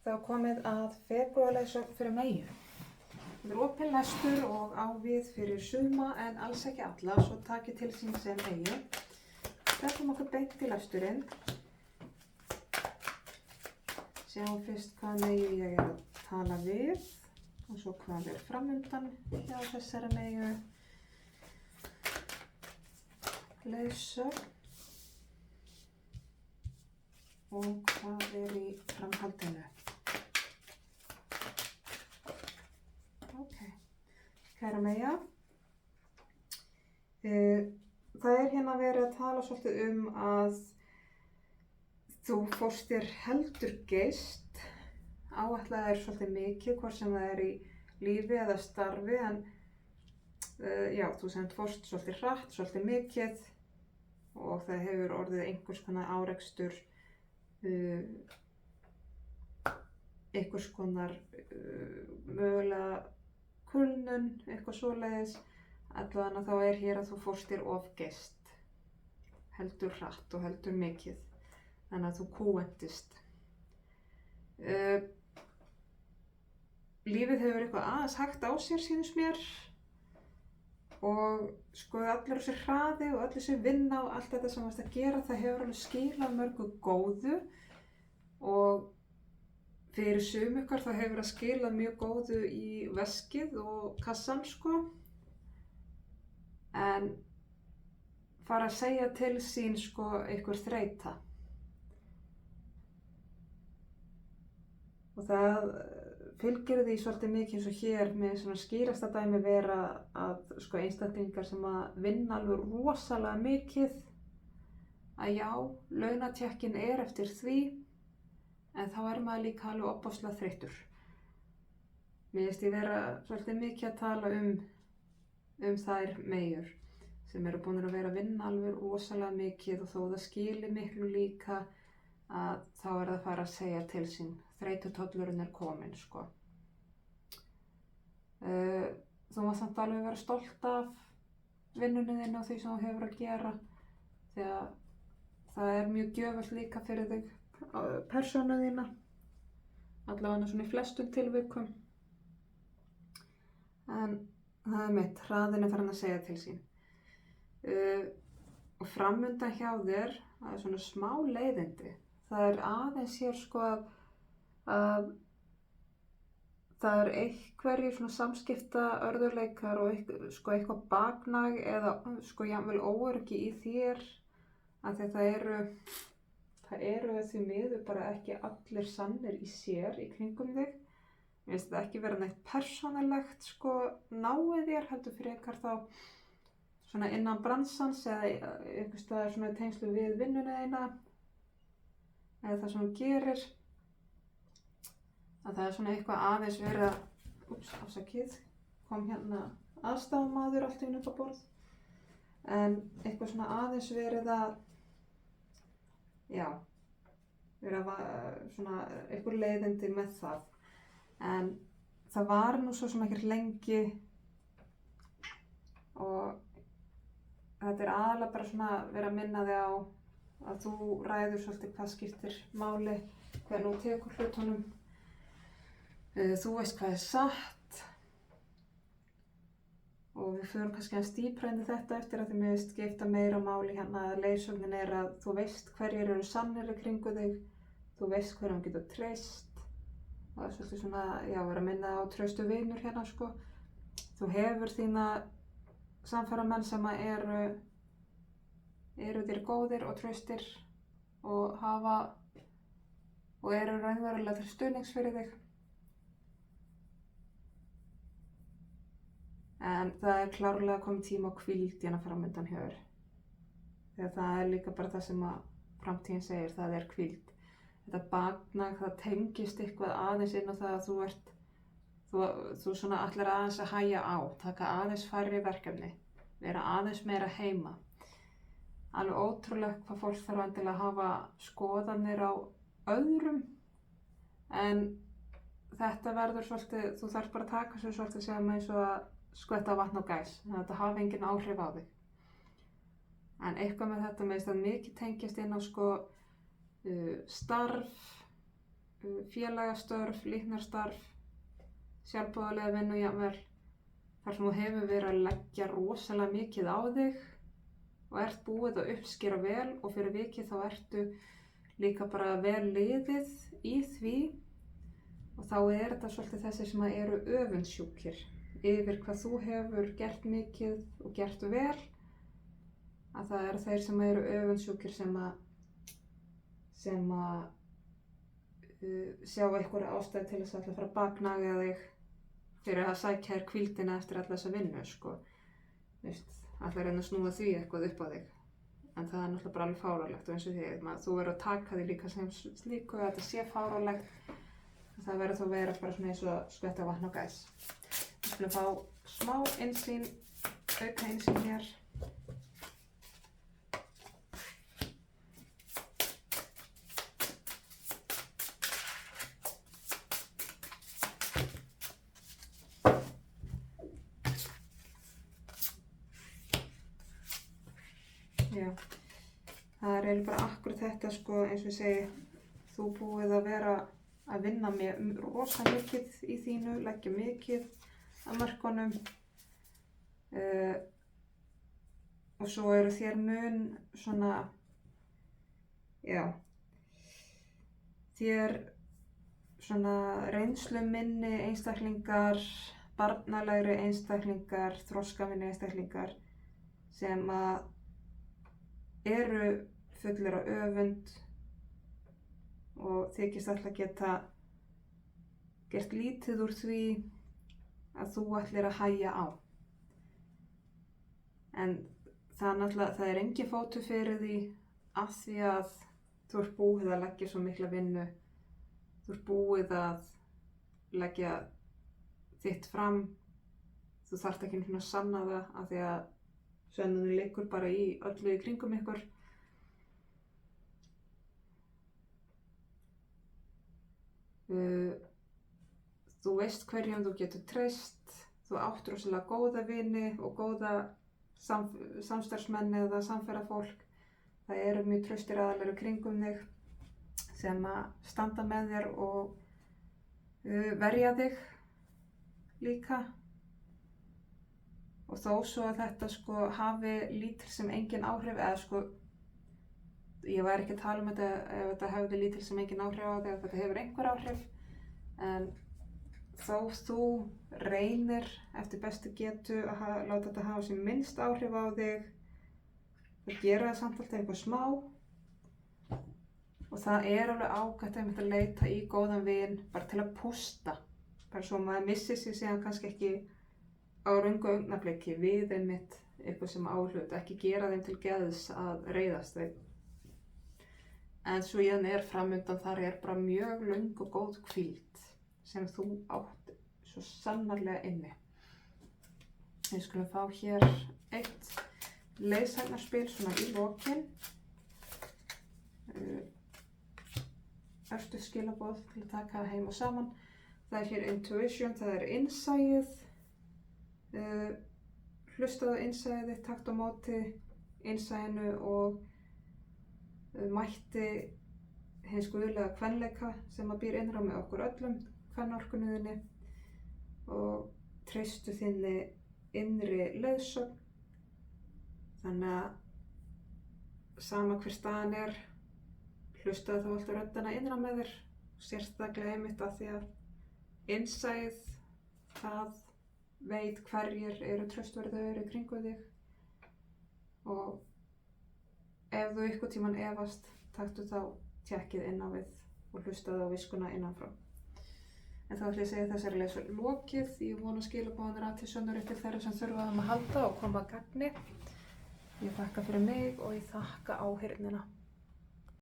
þá komið að febrúarleiðsögn fyrir Meyju. Þetta er opinn lestur og á við fyrir suma en alls ekki alla, svo takið til sín sem Meyju. Þetta okkur beint í lesturinn. Sjáum fyrst hvað Meyju ég er að tala við og svo hvað er framundan hjá þessari Meyju leiðsögn og hvað er í framhaldinu. Ok, kæra Meyja, það er hérna verið að tala svolítið að þú fórst þér heldur geyst, áætlað er svolítið mikið, hvort sem það er í lífi eða starfi, en já, þú sem fórst svolítið hratt, svolítið mikið og það hefur orðið einhvers konar árekstur, einhvers konar mögulega kulnun, eitthvað svoleiðis. Allavega þá er hér að þú fórst þér of geyst, heldur hratt og heldur mikið, þannig að þú kúventist. Lífið hefur eitthvað aðeins hægt á sér, sýnist mér, og sko allur þessi hraði og öll þessi vinna og allt þetta sem varst að gera, það hefur alveg skilað mörgu góðu og fyrir sum ykkar þá hefur það skilað mjög góðu í veskið og kassan sko, en fara að segja til sín sko einhver þreyta og það fylgir því svolítið mikið eins og hér með svona skýrasta dæmi vera að sko einstaklingar sem að vinna alveg rosalega mikið að já, launatjekkinn er eftir því en þá er maður líka alveg ofboðslega þreyttur. Mér finnst ég vera svolítið mikið að tala um þær Meyjur sem eru búin að vera að vinna alveg rosalega mikið og þó það skili miklu líka að þá er það að fara að segja til sín þreytutollurinn er kominn sko. Þú má samt alveg vera stolt af vinnunni þinni og því sem þú hefur að gera því að það er mjög gjöfult líka fyrir þig persónu þína, allavega svona í flestum tilvikum, en það er mitt, hraðin er farin að segja til sín. Og framundan hjá þér, það er svona smá leiðindi. Það er aðeins hér sko að það er einhverjir svona samskipta örðugleikar og sko eitthvað baknag eða sko jafnvel óöryggi í þér af því að það eru því miður bara ekki allir sannir í sér í kringum þig. Mér finnst þetta ekki vera neitt persónulegt sko náið þér, heldur frekar þá svona innan bransans eða einhvers staðar svona í tengslu við vinnuna þína eða það sem þú gerir, að það er svona eitthvað aðeins verið að, afsakið, kom hérna aðstafamaður allt í einu upp á borð, en eitthvað svona aðeins verið að, já, verið að svona einhver leiðindi með það, en það var nú svo sem ekkert lengi og þetta er aðalega bara svona verið að minna þig á að þú ræður svolítið hvað skiptir máli, hvernig þú tekur hlutunum, þú veist hvað er satt og við förum kannski aðeins dýpra inn í þetta eftir að því mér finnst skipta meira máli hérna að leiðsögnin er að þú veist hverjir eru sannir í kringu þig, þú veist hverjum getur treyst og það er svolítið svona, já, verið að minna á traustu vinur hérna sko, þú hefur þína samferðamenn sem eru þér góðir og traustir og eru raunverulega til stuðnings fyrir þig. En það er klárlega komið tíma á hvíld hérna framundan hjá þér. Þegar það er líka bara það sem að framtíðin segir, það er hvíld. Þetta baknag, það tengist eitthvað aðeins inn á það að þú svona allir aðeins að hægja á, taka aðeins færri verkefni, vera aðeins meira heima. Alveg ótrúlegt hvað fólk þarf endilega að hafa skoðanir á öðrum, en þetta verður svolítið, þú þarf bara að taka svo svolítið sem eins og að skvetta vatn á gæs, þannig að þetta hafi engin áhrif á þig. En eitthvað með þetta með þess að mikið tengjast inn á sko starf, félagastörf, líknarstarf, sjálfboðaliða vinnu jafnvel, þar sem þú hefur verið að leggja rosalega mikið á þig og ert búið að uppskera vel og fyrir vikið þá ertu líka bara vel liðið í því og þá þetta svolítið þessi sem eru öfundsjúkir yfir hvað þú hefur gert mikið og gert vel, að það eru þeir sem eru öfundsjúkir sem að sjá einhverja ástæðu til þess að fara að baknaga þig fyrir að sækja þér hvíldina eftir alla þessa vinnu, sko. Ætla að reyna að snúa því eitthvað upp á þig. En það náttúrulega bara alveg fáránlegt og eins og því, þú verður að taka því líka sem slíku að þetta sé fáránlegt. Það verður þá vera bara svona eins og skvetta vatn á gæs. Við skulum fá smá innsýn, auka innsýn hér. Já, það eiginlega bara akkurat þetta, sko, eins og ég segi, þú búið að vera að vinna með rosa mikið í þínu, leggja mikið af mörkunum og svo eru þér mun svona, já, þér svona reynsluminni einstaklingar, barnalegri einstaklingar, þroskaminni einstaklingar sem að eru fullir af öfund og þykist alltaf geta gert lítið úr því að þú ætlir að hægja á. En það er engin fótur fyrir því af því að þú ert búið að leggja svo mikla vinnu, þú ert búið að leggja þitt fram, þú þarft ekki að sanna það af því að sönnunni liggur bara í öllu í kringum ykkur. Þú veist hverjum þú getur treyst, þú átt rosalega góða vini og góða samstarfsmenn eða samferðafólk. Það eru mjög traustir aðilar í kringum þig sem að standa með þér og verja þig líka. Og þó svo að þetta, sko, hafi lítil sem engin áhrif, eða, sko, ég væri ekki að tala um þetta ef þetta hefði lítil sem engin áhrif á þig, ef þetta hefur einhver áhrif, en þó þú reynir eftir bestu getu að láta þetta hafa sem minnst áhrif á þig, þá gera það samt alltaf eitthvað smá og það alveg ágætt að leita í góðan vin bara til að pústa, bara svo maður missi sig síðan kannski ekki á röngu augnabliki við einmitt eitthvað sem áhlut, ekki gera þeim til geðs að reiðast þeim. En svo hérna framundan þar bara mjög löng og góð hvíld sem þú átt svo sannarlega inni. Við skulum fá hér eitt leiðsagnarspil svona í lokin. Örstuð skilaboð til að taka heim og saman. Það hér intuition, það innsæið. Hlustaðu á innsæðið þitt, takt á móti innsæðinu og mætti hins guðlega kvenleika sem að býr innra með okkur öllum, kvennorkunniðinni og treystu þinni innri leiðsögn. Þannig að sama hver staðan hlustaðu þá alltaf röddina innra með þér, sérstaklega einmitt af því að innsæð það veit hverjir eru traustverðir í kringum þig og ef þú einhvern tímann efast, taktu þá tékkið inn á við og hlustaðu á viskuna innanfrá. En þá ætla ég að segja þessari leiðsögn lokið. Ég vona skilaboðin til sönnurir til þeirra sem þurfa að halda og koma að gagni. Ég þakka fyrir mig og ég þakka áheyrnina.